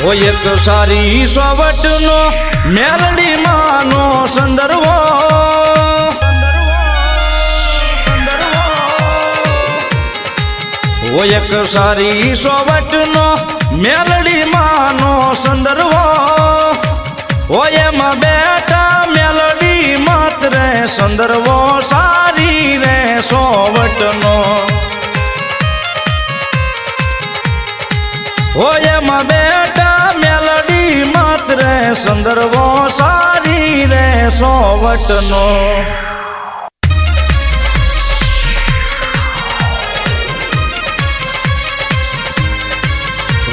ઓ એક સારી સોવટનો મેલડી માનો સંદર્ભો ઓ એક સારી સોવટનો મેલડી માનો સંદર્ભો ઓ એમાં બેટા મેલડી મત રે સંદર્ભો સારી રે સોવટનો ઓ એમાં બેટા મેલડી મત રે સંદર્ભો સારી રે સોવટનો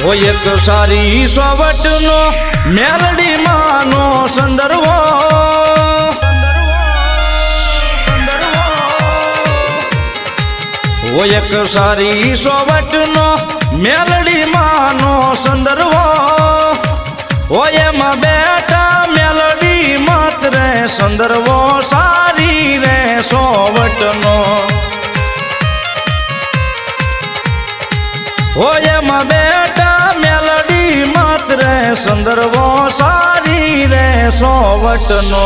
ઓ એક સારી સોવટનો મેલડી માનો સંદર્ભો ઓ એક સારી સોવટનો મેલડી માનો સંદર્ભો ઓ એમાં બેટા મેલડી મત રે સંદર્ભો સારી રે સોવટનો ઓ એમાં બેટા મેલડી મત રે સંદર્ભો સારી રે સોવટનો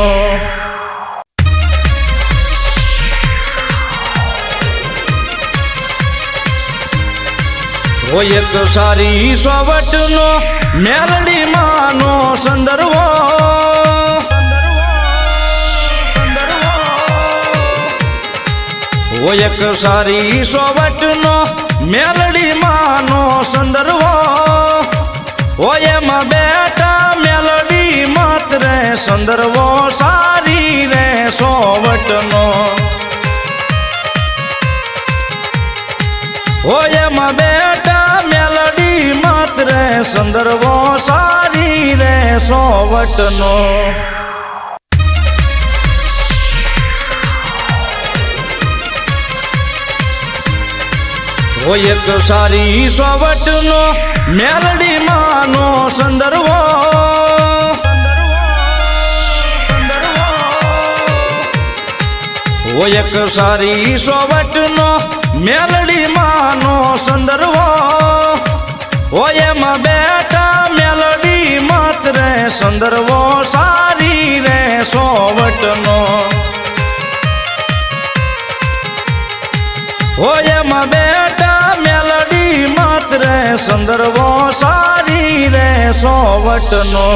ઓ એક સારી સોવટનો મેલડી માનો સંદર્ભો ઓ એક સારી સોવટનો મેલડી માનો સંદર્ભો ઓ એમાં બેટા મેલડી મત રે સંદર્ભો સારી રે સોવટનો ઓ એમાં બેટા મેલડી મત રે સંદર્ભો સારી રે સોવટનો ઓ એક સારી સોવટનો મેલડી માનો સંદર્ભો ઓ એક સારી સોવટનો મેલડી માનો સંદર્ભો ઓ એમાં બેટા મેલડી મત રે સંદર્ભો સારી રે સોવટનો ઓ એમાં બેટા મેલડી મત રે સંદર્ભો સારી રે સોવટનો